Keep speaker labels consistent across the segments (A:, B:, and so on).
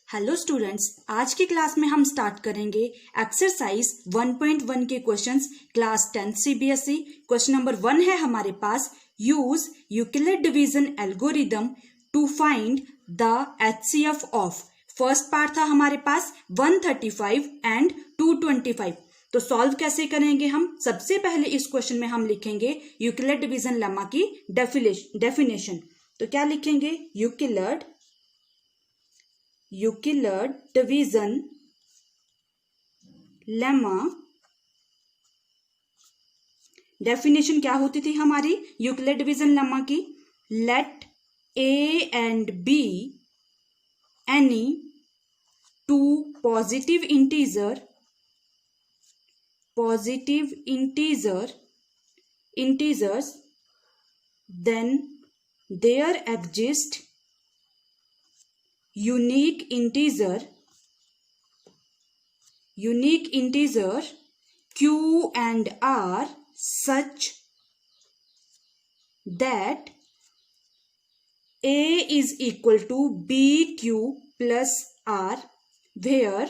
A: Hello students, आज की class में हम स्टार्ट करेंगे एक्सरसाइज 1.1 के questions class 10 CBSE. Question number 1 है हमारे पास, use Euclid division algorithm to find the HCF of. First part था हमारे पास 135 एंड 225। तो सॉल्व कैसे करेंगे हम? सबसे पहले इस क्वेश्चन में हम लिखेंगे यूक्लिड डिवीजन लेमा की डेफिनेशन। तो क्या लिखेंगे? यूक्लिड डिवीजन लेमा डेफिनेशन क्या होती थी हमारी यूक्लिड डिवीजन लेमा की? Let A and B any two positive integers then there exist unique integer q and r such that a is equal to bq plus r where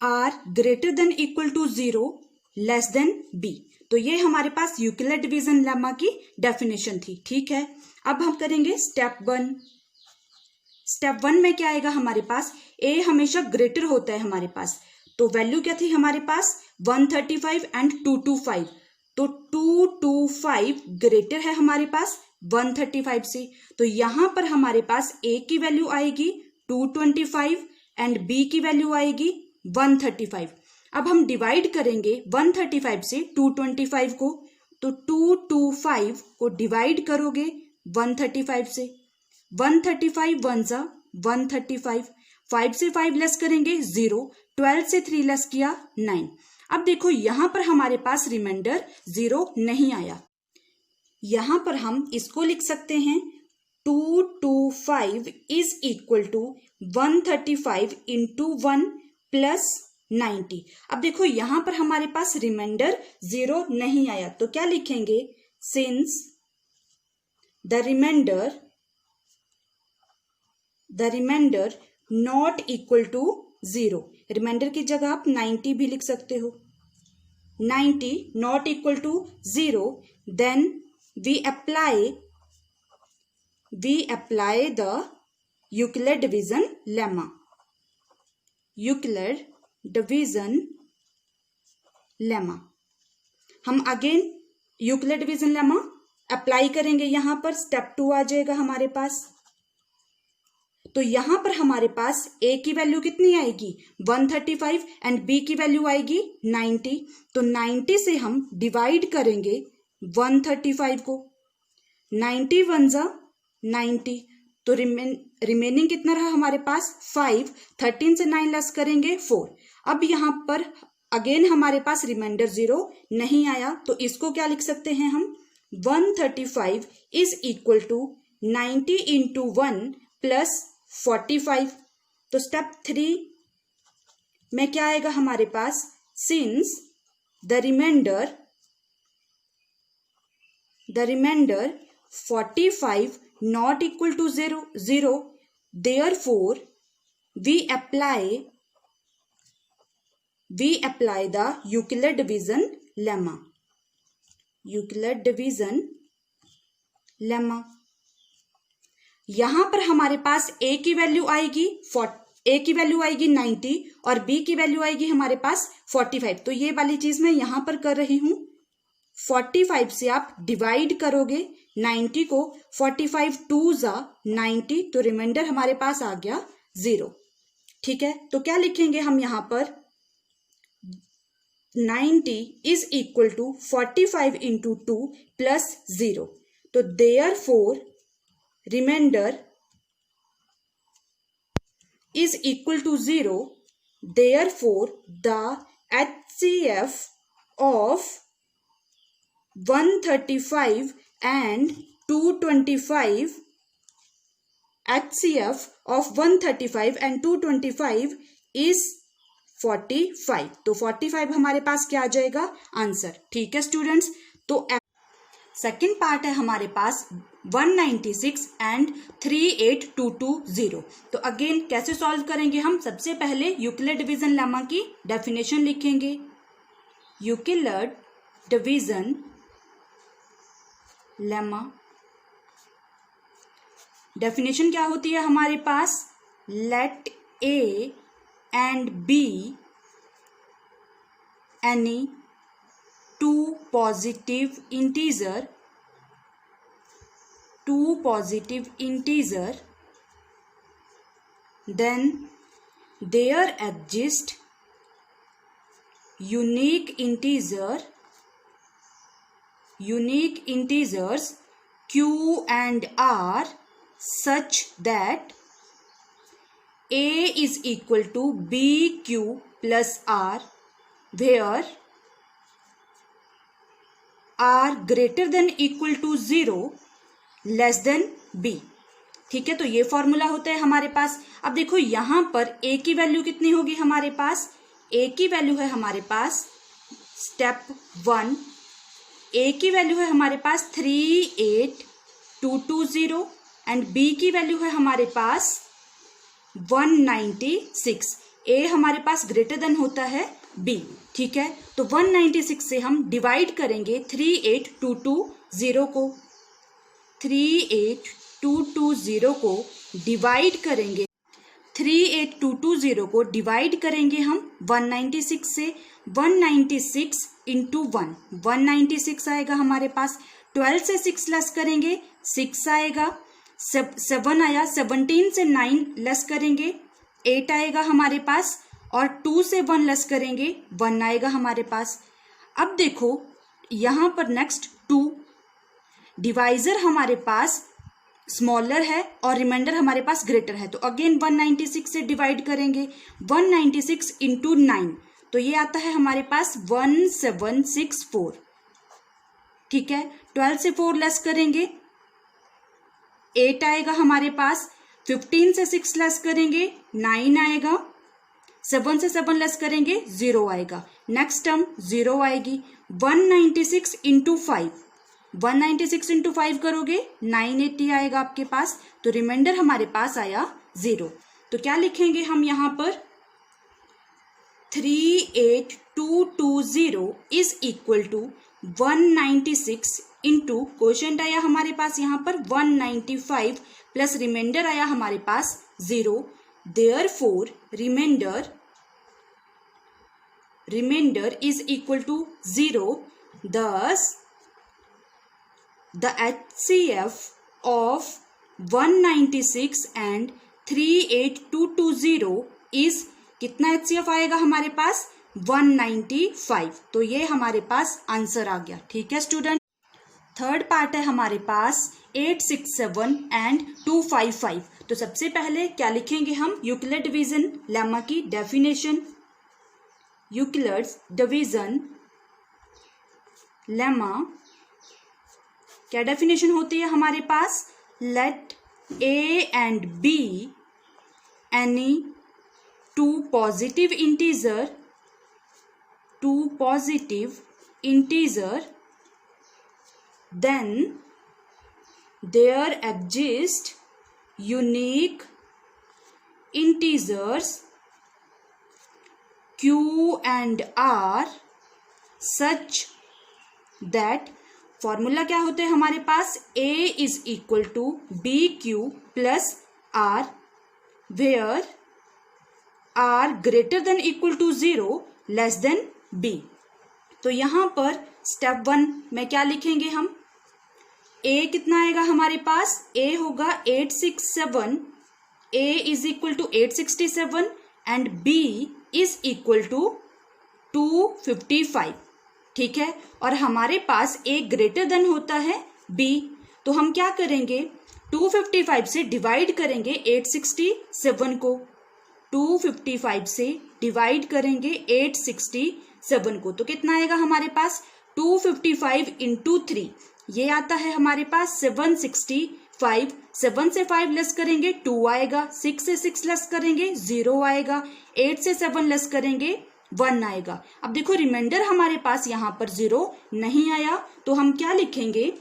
A: r greater than equal to 0 less than b। तो ये हमारे पास Euclid division lemma की definition थी। ठीक है, अब हम करेंगे स्टेप 1। स्टेप 1 में क्या आएगा हमारे पास? a हमेशा ग्रेटर होता है हमारे पास। तो वैल्यू क्या थी हमारे पास? 135 एंड 225। तो 225 ग्रेटर है हमारे पास 135 से। तो यहां पर हमारे पास a की वैल्यू आएगी 225 एंड b की वैल्यू आएगी 135। अब हम डिवाइड करेंगे 135 से 225 को। तो 225 को डिवाइड करोगे 135 से। 135 वन जा 135, 5 से 5 लेस करेंगे 0, 12 से 3 लेस किया 9। अब देखो यहां पर हमारे पास रिमाइंडर 0 नहीं आया। यहां पर हम इसको लिख सकते हैं 225 is equal to 135 into 1 plus 90। अब देखो यहां पर हमारे पास रिमाइंडर 0 नहीं आया। तो क्या लिखेंगे? Since the remainder not equal to 0। Remainder की जगह आप 90 भी लिख सकते हो। 90 not equal to 0, then we apply the Euclid division lemma. Euclid division lemma हम again Euclid division lemma apply करेंगे। यहां पर स्टेप 2 आ जाएगा हमारे पास। तो यहां पर हमारे पास a की वैल्यू कितनी आएगी? 135 एंड b की वैल्यू आएगी 90। तो 90 से हम डिवाइड करेंगे 135 को। 90 वन जा 90। तो रिमेनिंग कितना रहा हमारे पास? 5। 13 से 9 लेस करेंगे 4। अब यहां पर अगेन हमारे पास रिमाइंडर 0 नहीं आया। तो इसको क्या लिख सकते हैं हम? 135 is equal to 90 into 1 plus 45। तो स्टेप 3 में क्या आएगा हमारे पास? Since the remainder 45 not equal to 0, therefore we apply the Euclid division lemma। Euclid division lemma यहां पर हमारे पास a की वैल्यू आएगी 90 और b की वैल्यू आएगी हमारे पास 45। तो ये वाली चीज मैं यहां पर कर रही हूं। 45 से आप डिवाइड करोगे 90 को। 45 2 जा 90, तो रिमाइंडर हमारे पास आ गया 0। ठीक है, तो क्या लिखेंगे हम यहां पर? 90 is equal to 45 into 2 plus 0। तो therefore remainder is equal to 0। Therefore the HCF of 135 and 225, HCF of 135 and 225 is 45। तो 45 हमारे पास क्या आ जाएगा? आंसर। ठीक है स्टूडेंट्स, तो सेकेंड पार्ट है हमारे पास 196 एंड 38220। तो अगेन कैसे सॉल्व करेंगे हम? सबसे पहले यूक्लिड डिवीजन लेमा की डेफिनेशन लिखेंगे। यूक्लिड डिवीजन लेमा डेफिनेशन क्या होती है हमारे पास? Let A and B any two positive integer then there exist unique integers q and r such that a is equal to bq plus r where r greater than equal to 0 less than b। ठीक है, तो ये formula होता है हमारे पास। अब देखो यहां पर a की वैल्यू कितनी होगी हमारे पास? a की वैल्यू है हमारे पास स्टेप 1, a की वैल्यू है हमारे पास 38220 एंड b की वैल्यू है हमारे पास 196। a हमारे पास ग्रेटर देन होता है b। ठीक है, तो 196 से हम डिवाइड करेंगे 38220 को। 38220 को डिवाइड करेंगे 38220 को डिवाइड करेंगे हम 196 से। 196 इंटू 196 आएगा हमारे पास। 12 से 6 लेस करेंगे 6 आएगा। 7 आया। 17 से 9 लेस करेंगे 8 आएगा हमारे पास। और 2 से 1 लेस करेंगे 1 आएगा हमारे पास। अब देखो यहां पर नेक्स्ट 2 डिवाइजर हमारे पास स्मॉलर है और रिमाइंडर हमारे पास ग्रेटर है, तो अगेन 196 से डिवाइड करेंगे। 196 इंटू 9 तो ये आता है हमारे पास 1764। ठीक है, 12 से 4 लेस करेंगे 8 आएगा हमारे पास। 15 से 6 लेस करेंगे 9 आएगा। 7 से 7 लेस करेंगे 0 आएगा। नेक्स्ट टर्म 0 आएगी। 196 इंटू 5 196 इंटू 5 करोगे 980 आएगा आपके पास। तो रिमाइंडर हमारे पास आया 0। तो क्या लिखेंगे हम यहाँ पर? 38220 is equal to 196 into quotient आया हमारे पास यहाँ पर 195 प्लस रिमाइंडर आया हमारे पास 0। Therefore, remainder is equal to 0. Thus, the HCF of 196 and 38220 is कितना HCF आएगा हमारे पास? 195। तो ये हमारे पास आंसर आ गया। ठीक है स्टूडेंट। थर्ड पार्ट है हमारे पास 867 एंड 255। तो सबसे पहले क्या लिखेंगे हम? यूक्लिड डिवीजन लेमा की डेफिनेशन। यूक्लिड डिवीजन लेमा क्या डेफिनेशन होती है हमारे पास? Let A and B any two positive integer then there exist unique integers q and r such that formula क्या होते हैं हमारे पास? a is equal to bq plus r where r greater than equal to 0 less than b। तो यहां पर step 1 में क्या लिखेंगे हम? a कितना आएगा हमारे पास? a होगा 867, a is equal to 867 and b is equal to 255। ठीक है, और हमारे पास a ग्रेटर देन होता है b। तो हम क्या करेंगे? 255 से डिवाइड करेंगे 867 को। 255 से डिवाइड करेंगे 867 को, तो कितना आएगा हमारे पास? 255 इंटू 3 ये आता है हमारे पास 765। 7 से 5 लेस करेंगे 2 आएगा। 6 से 6 लेस करेंगे 0 आएगा। 8 से 7 लेस करेंगे 1 आएगा। अब देखो रिमाइंडर हमारे पास यहाँ पर 0 नहीं आया, तो हम क्या लिखेंगे?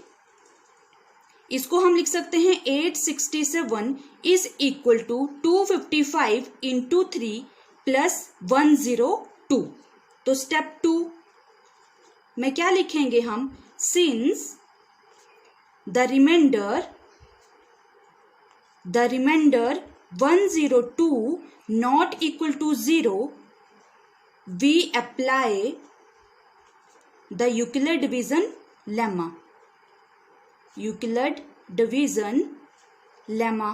A: इसको हम लिख सकते हैं 867 is equal to 255 into 3 plus 102। तो स्टेप 2 में क्या लिखेंगे हम, since the remainder 102 not equal to 0 we apply the Euclid division lemma. Euclid division lemma.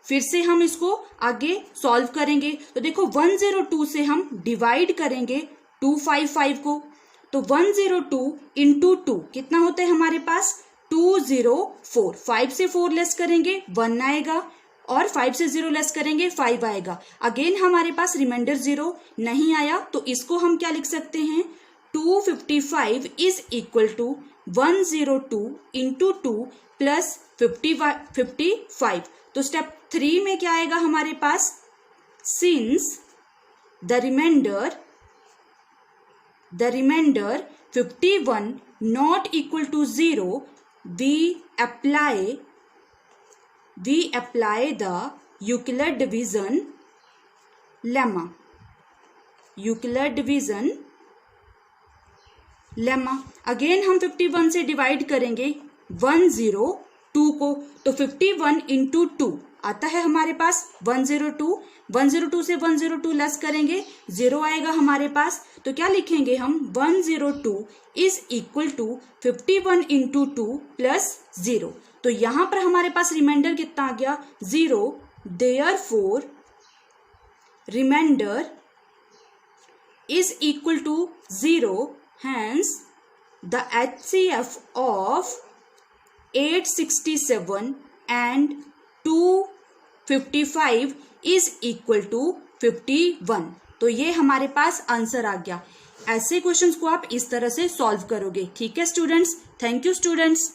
A: फिर से हम इसको आगे सॉल्व करेंगे। तो देखो 102 से हम डिवाइड करेंगे 255 को, तो 102 इंटू 2 कितना होता है हमारे पास 204। 5 से 4 लेस करेंगे 1 आएगा और 5 से 0 लेस करेंगे 5 आएगा। अगेन हमारे पास रिमाइंडर 0 नहीं आया, तो इसको हम क्या लिख सकते हैं 255 is equal to 102 into 2 plus 55। तो स्टेप 3 में क्या आएगा हमारे पास, since the remainder 51 not equal to 0 we apply the Euclid division lemma. Euclid division lemma. Again हम 51 से डिवाइड करेंगे 102 को, तो 51 इंटू 2 आता है हमारे पास 102। 102 से 102 लेस करेंगे 0 आएगा हमारे पास। तो क्या लिखेंगे हम 102 is equal to 51 into 2 plus 0। तो यहां पर हमारे पास रिमाइंडर कितना आ गया 0। Therefore remainder is equal to 0। Hence, the HCF of 867 and 255 is equal to 51। तो ये हमारे पास आंसर आ गया। ऐसे क्वेश्चंस को आप इस तरह से सॉल्व करोगे। ठीक है स्टूडेंट्स, थैंक यू स्टूडेंट्स।